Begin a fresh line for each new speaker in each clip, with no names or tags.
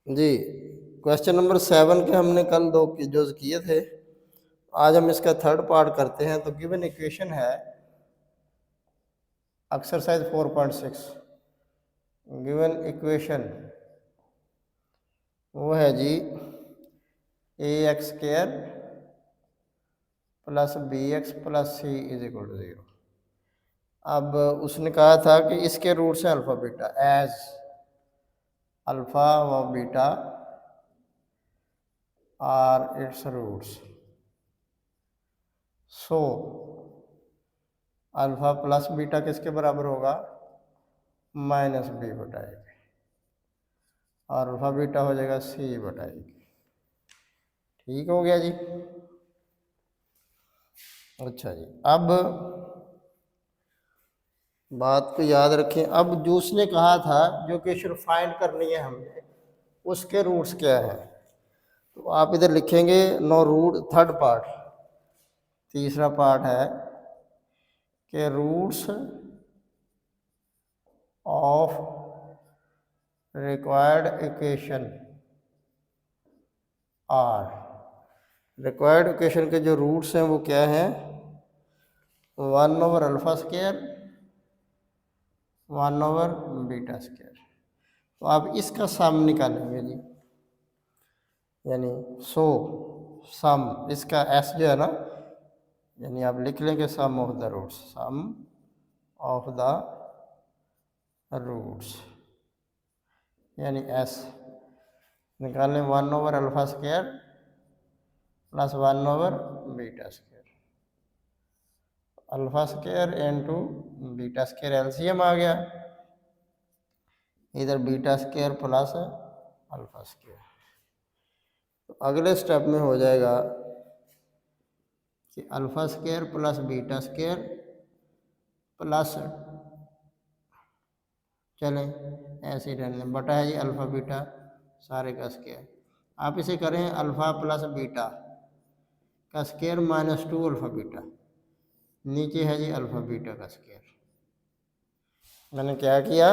जी, question number 7 के हमने कल 2 जो किए थे, आज हम इसका थर्ड पार्ट करते हैं। तो गिवन इक्वेशन है एक्सरसाइज 4.6। गिवन इक्वेशन वो है जी ax² plus bx plus c is equal to 0। अब उसने कहा था कि इसके रूट्स हैं अल्फा बीटा, एज अल्फा व beta are its roots, so alpha plus beta किसके बराबर होगा, -b/a, और अल्फा बीटा हो जाएगा c/a। ठीक हो गया जी। अच्छा जी, अब बात को याद रखें। अब जो उसने कहा था जो क्वेश्चन फाइंड करनी है हमने, उसके रूट्स क्या है, तो आप इधर लिखेंगे नो रूट, थर्ड पार्ट, तीसरा पार्ट है कि roots of required equation are, required equation के जो रूट्स हैं वो क्या हैं, 1/α², 1/β²। तो आप इसका सम निकालेंगे जी, यानी सो सम इसका एस जो है ना, यानी आप लिख लेंगे sum of the roots, sum of the roots, यानी एस निकालें 1/α² प्लस 1/β², α² इंटू β² एलसीएम आ गया, इधर β² प्लस α²। तो अगले स्टेप में हो जाएगा कि α² प्लस β² प्लस, चलें ऐसे ही रहने बटा है जी अल्फ़ा बीटा सारे का स्क्वायर। आप इसे करें अल्फ़ा प्लस बीटा का स्क्वायर -2 अल्फ़ा बीटा, नीचे है जी अल्फ़ा बीटा का स्क्वायर। मैंने क्या किया,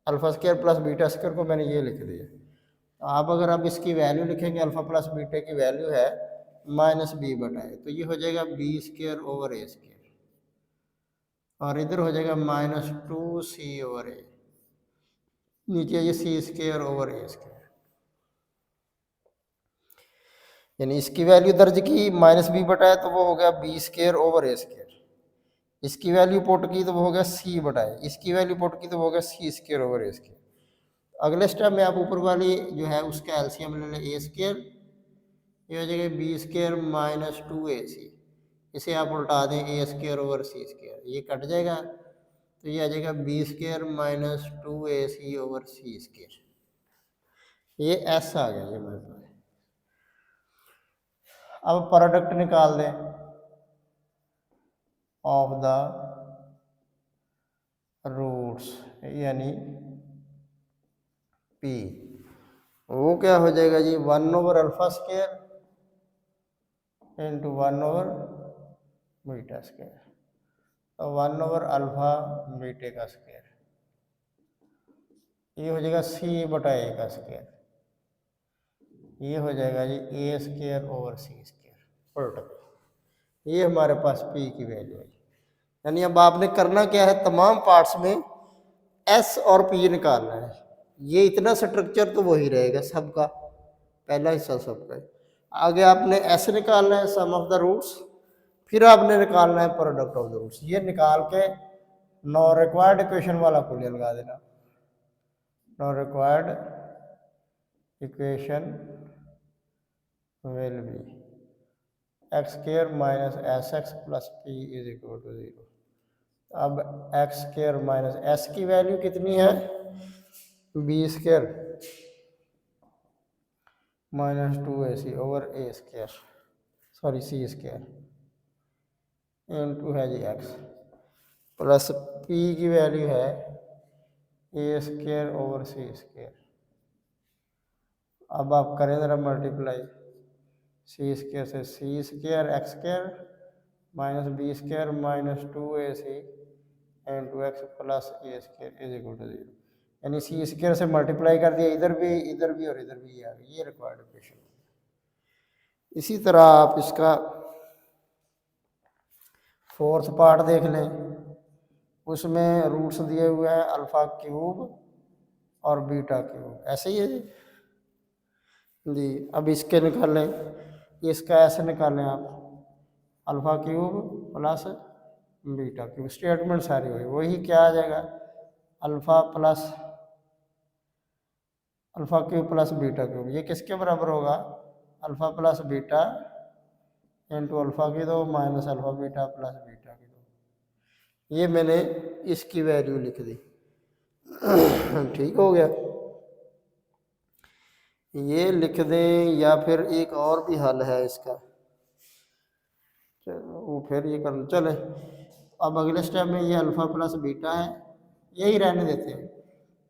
α² प्लस β² को मैंने ये लिख दिया। तो आप अगर अब इसकी वैल्यू लिखेंगे, अल्फ़ा प्लस बीटा की वैल्यू है -b/a, तो ये हो जाएगा b²/a², और इधर हो जाएगा -2c/a, नीचे ये c²/a², यानी इसकी वैल्यू दर्ज की -b/a, तो वो हो गया b²/a²। इसकी वैल्यू पुट की तो वो हो गया c/a, इसकी वैल्यू पुट की तो वो हो गया c²/a²। अगले स्टेप में आप ऊपर वाली जो है उसका एलसीएम ले लें, a², ये हो जाएगा b² - 2ac, इसे आप उल्टा दें a²/c², ये कट जाएगा, तो ये आ जाएगा b² - 2ac/c², ये एस आ गया ये मेरे पास। अब प्रोडक्ट निकाल दें ऑफ द रूट्स, यानी p, वो क्या हो जाएगा जी 1/α² इंटू 1/β², तो 1/α/β², ये हो जाएगा c/a², ये हो जाएगा जी a²/c², उल्टा। ये हमारे पास p की वैल्यू है। यानी अब आपने करना क्या है, तमाम पार्ट्स में s और p निकालना है। ये इतना स्ट्रक्चर तो वही रहेगा सबका, पहला हिस्सा सबका है। आगे आपने s निकालना है, सम ऑफ द रूट्स, फिर आपने निकालना है प्रोडक्ट ऑफ द रूट्स। ये निकाल के नो रिक्वायर्ड इक्वेशन वाला कुलिया लगा देना, no required equation will be x² - sx plus p is equal to 0। अब x² - s की वैल्यू कितनी है, b² - 2ac/a², sorry c² into है जी x, प्लस p की वैल्यू है a²/c²। अब आप करें ज़रा मल्टीप्लाई, c² से c² x² - b² - 2ac into x plus a² is equal to 0। यानी सी स्क्वायर से मल्टीप्लाई कर दिया, इधर भी और इधर भी आ गई, ये रिक्वायर्ड इक्वेशन। इसी तरह आप इसका फोर्थ पार्ट देख लें, उसमें रूट्स दिए हुए हैं अल्फ़ा क्यूब और बीटा क्यूब, ऐसे ही है जी। अब इसके निकालें, इसका ऐसे निकालें आप, alpha cube plus beta cube, statement सारी हुई वही, क्या आ जाएगा alpha plus alpha cube plus beta cube, ये किसके बराबर होगा alpha plus beta into alpha की दो minus alpha beta plus beta की दो। ये मैंने इसकी वैल्यू लिख दी। ठीक हो गया, ये लिख दें, या फिर एक और भी हल है इसका, चलो वो फिर ये कर चले। अब अगले स्टेप में ये अल्फ़ा प्लस बीटा है, यही रहने देते हैं,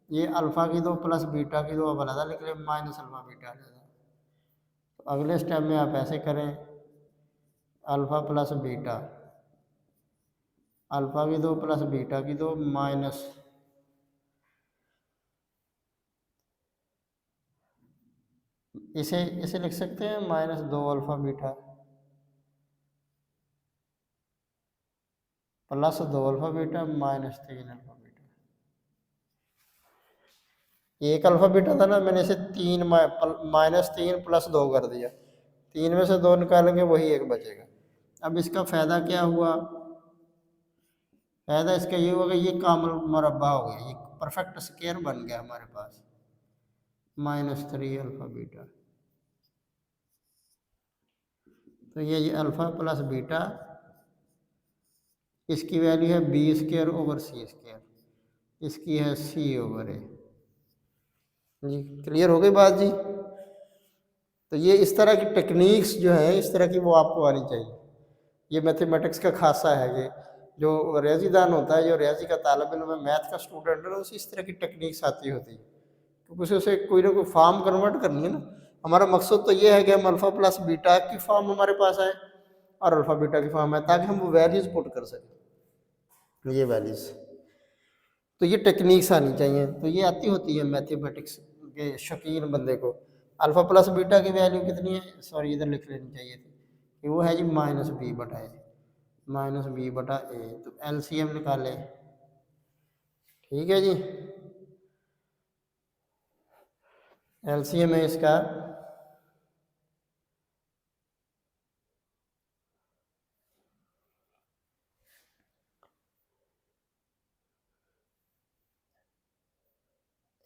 ये अल्फ़ा की दो प्लस बीटा की दो अब अलग लिख लें, माइनस अल्फ़ा बीटा अलग। तो अगले स्टेप में आप ऐसे करें, अल्फ़ा प्लस बीटा, अल्फ़ा की दो प्लस बीटा की दो माइनस इसे लिख सकते हैं माइनस दो अल्फ़ा बीटा प्लस दो अल्फ़ा बीटा माइनस तीन अल्फ़ा बीटा। एक अल्फ़ा बीटा था ना, मैंने इसे तीन माइनस तीन प्लस दो कर दिया, तीन में से दो निकालेंगे वही एक बचेगा। अब इसका फ़ायदा क्या हुआ, फ़ायदा इसका ये होगा, ये कामल मुरब्बा हो गया, ये परफेक्ट स्क्वायर बन गया हमारे पास, माइनस थ्री अल्फ़ा बीटा। तो ये अल्फ़ा प्लस बीटा, इसकी वैल्यू है बी स्क्वायर ओवर सी स्क्वायर, इसकी है सी ओवर ए। जी क्लियर हो गई बात जी। तो ये इस तरह की टेक्निक्स जो है, इस तरह की वो आपको आनी चाहिए। ये मैथमेटिक्स का खासा है, ये जो रियाजीदान होता है, जो रियाजी का तालब इल्म है, मैथ का स्टूडेंट है, उसे इस तरह की टेक्निक्स आती होती है, क्योंकि उसे कोई ना कोई फॉर्म कन्वर्ट करनी है ना। हमारा मकसद तो ये है कि हम अल्फ़ा प्लस बीटा की फॉर्म हमारे पास आए और अल्फ़ा बीटा की फॉर्म है, ताकि हम वो वैल्यूज़ पुट कर सकें, ये वैल्यूज़। तो ये टेक्निक्स आनी चाहिए, तो ये आती होती है मैथमेटिक्स के शौकीन बंदे को। अल्फ़ा प्लस बीटा की वैल्यू कितनी है, सॉरी इधर लिख लेनी चाहिए थी, कि वो है जी माइनस बी बटा ए, माइनस बी बटा ए। तो एलसीएम निकालें, ठीक है जी। एलसीएम है इसका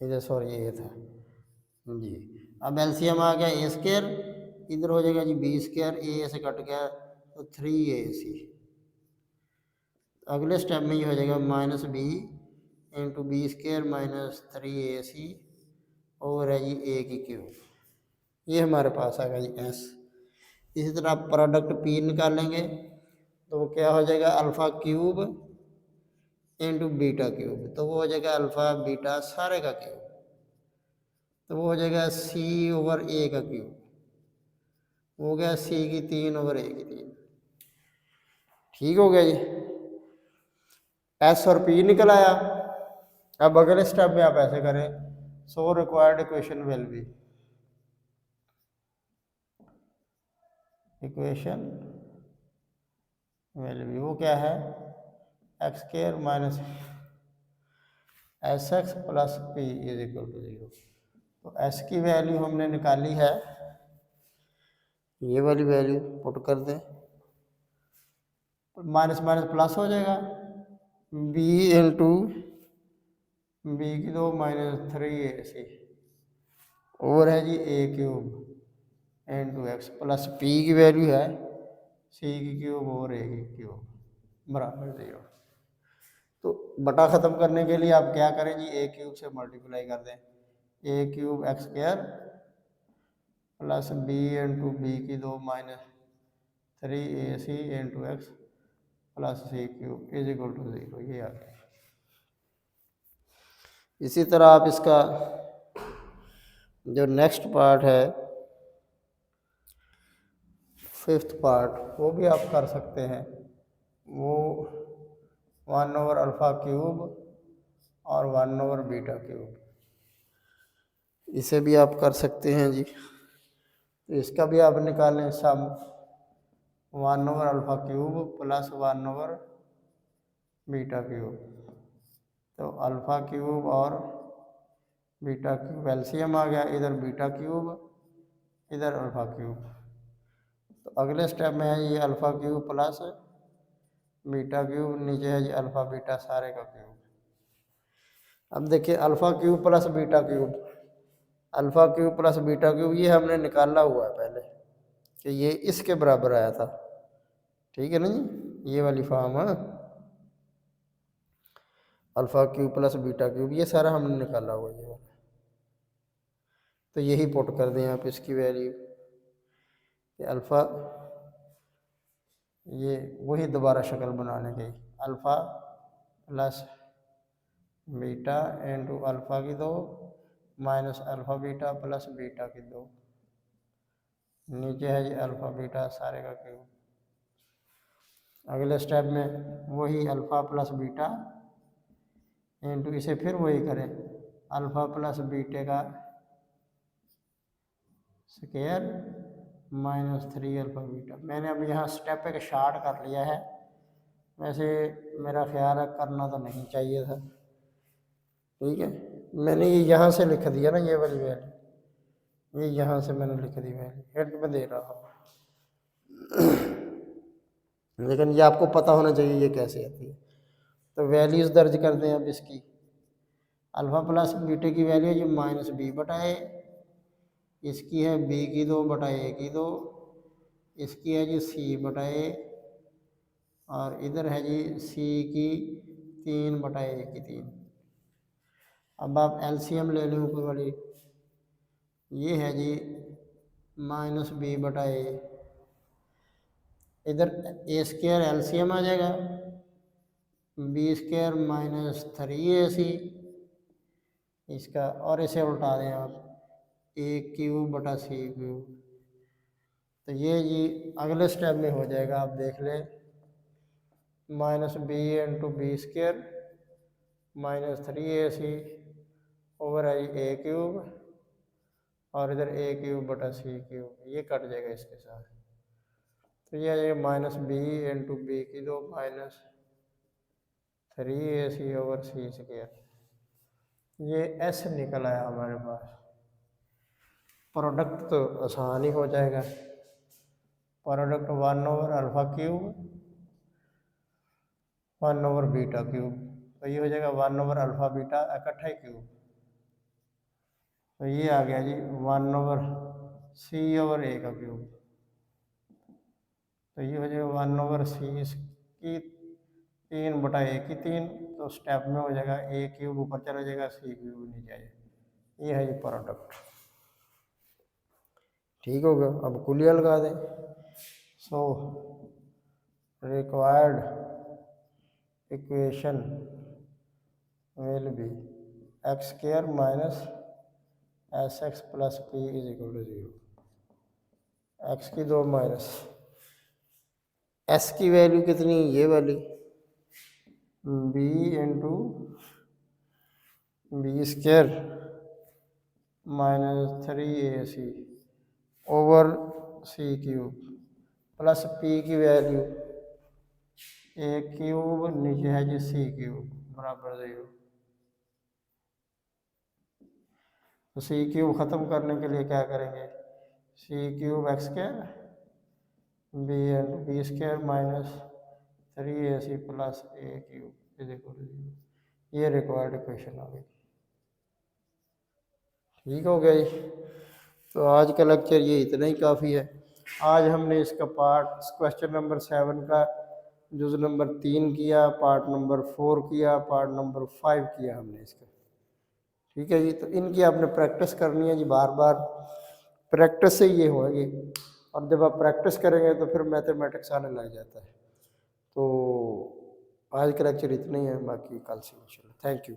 इधर, सॉरी ये था जी। अब एलसीएम आ गया ए स्क्वायर, इधर हो जाएगा जी बी स्क्वायर, ए से कट गया तो थ्री ए सी। अगले स्टेप में ये हो जाएगा minus b into b square minus three ए सी और है जी ए की क्यूब, ये हमारे पास आ गया जी एस। इसी तरह आप प्रोडक्ट पी निकालेंगे तो वो क्या हो जाएगा alpha cube into beta cube, तो वो हो जाएगा अल्फ़ा बीटा सारे का क्यूब, तो वो हो जाएगा सी ओवर ए का क्यूब, हो गया सी की तीन ओवर ए की तीन। ठीक हो गया जी, एस और पी निकल आया। अब अगले स्टेप में आप ऐसे करें, so required equation will be, equation will be वो क्या है, X square minus S X plus P is equal to zero. तो एस की वैल्यू हमने निकाली है, ये वाली वैल्यू पुट कर दें, माइनस माइनस प्लस हो जाएगा, बी इंटू बी की दो माइनस थ्री ए सी ओवर है जी A cube into x plus P की वैल्यू है सी की क्यूब और ए की क्यूब बराबर जीरो। तो बटा ख़त्म करने के लिए आप क्या करें जी, ए क्यूब से मल्टीप्लाई कर दें, a cube x square plus b into B की दो minus three A c into x plus c cube is equal to zero, ये आ गया। इसी तरह आप इसका जो नेक्स्ट पार्ट है, फिफ्थ पार्ट, वो भी आप कर सकते हैं। वो वन ओवर अल्फ़ा क्यूब और 1/β³। इसे भी आप कर सकते हैं जी। तो इसका भी आप निकालें सम 1/α³ प्लस 1/β³। तो α³ और β³ एलसीएम आ गया, इधर β³ इधर α³। तो अगले स्टेप में है ये α³ प्लस β³, नीचे है जी α β सारे का क्यूब। अब देखिए α³ प्लस β³, α³ प्लस β³ ये हमने निकाला हुआ है पहले कि ये इसके बराबर आया था, ठीक है ना जी, ये वाली फॉर्म है α³ प्लस β³ ये सारा हमने निकाला हुआ है ये वाला। तो यही पुट कर दें आप इसकी वैल्यू कि अल्फ़ा, ये वही दोबारा शक्ल बनाने की, alpha plus beta into α² minus α β plus β², नीचे है जी α β सारे का क्यूब। अगले स्टेप में वही अल्फ़ा प्लस बीटा इंटू इसे फिर वही करें अल्फ़ा प्लस बीटे का स्क्वायर माइनस 3α β। मैंने अब यहाँ स्टेप एक शार्ट कर लिया है, वैसे मेरा ख्याल है करना तो नहीं चाहिए था, ठीक है। मैंने ये यहाँ से लिख दिया ना, ये वाली वैल्यू, ये यहाँ से मैंने लिख दी वैल्यू, हेड में दे रहा हूँ लेकिन ये आपको पता होना चाहिए ये कैसे आती है। तो वैल्यूज़ दर्ज कर दें अब इसकी। अल्फ़ा प्लस बीटे की वैल्यू है जी -b/a, इसकी है b² इसकी है जी c/a, और इधर है जी c/3 अब आप एलसीएम ले लें ऊपर वाली, ये है जी -b/a, इधर a² एलसीएम आ जाएगा, b² माइनस 3ac इसका, और इसे उल्टा दें आप a³/c³। तो ये जी अगले स्टेप में हो जाएगा, आप देख लें, -b into b² minus 3ac over आई a³ और इधर a³/c³, ये कट जाएगा इसके साथ। तो ये आ जाएगा -b into b² minus 3ac over c²। ये s निकल आया हमारे पास। प्रोडक्ट तो आसान ही हो जाएगा, प्रोडक्ट 1/α³ 1/β³, तो ये हो जाएगा 1/α β इकट्ठा ही क्यूब। तो ये आ गया जी 1/c/a का क्यूब। तो ये हो जाएगा 1/c की 3/a3, तो स्टेप में हो जाएगा a³ ऊपर चला जाएगा, c³ नीचे आएगा। ये है ये प्रोडक्ट, ठीक होगा। अब कुलिया लगा दें। So required equation will be x² minus sx plus p is equal to 0। x² minus s की वैल्यू कितनी, ये वाली b into b² minus 3ac over c³ plus p की वैल्यू a³ नीचे है जी c³ बराबर 0। तो c³ ख़त्म करने के लिए क्या करेंगे, c³ x² b into b² minus 3ac plus a³ is equal to 0। ये रिक्वायर्ड इक्वेशन आ गई, ठीक हो गया जी। तो आज का लेक्चर ये इतना ही काफ़ी है। आज हमने इसका पार्ट क्वेश्चन नंबर 7 का जुज़ नंबर 3 किया, पार्ट नंबर 4 किया, पार्ट नंबर 5 किया हमने इसका, ठीक है जी। तो इनकी आपने प्रैक्टिस करनी है जी, बार बार प्रैक्टिस से ये होगी, और जब आप प्रैक्टिस करेंगे तो फिर मैथमेटिक्स आने लग जाता है। तो आज का लेक्चर इतना ही है, बाकी कल से इंशाल्लाह। Thank you.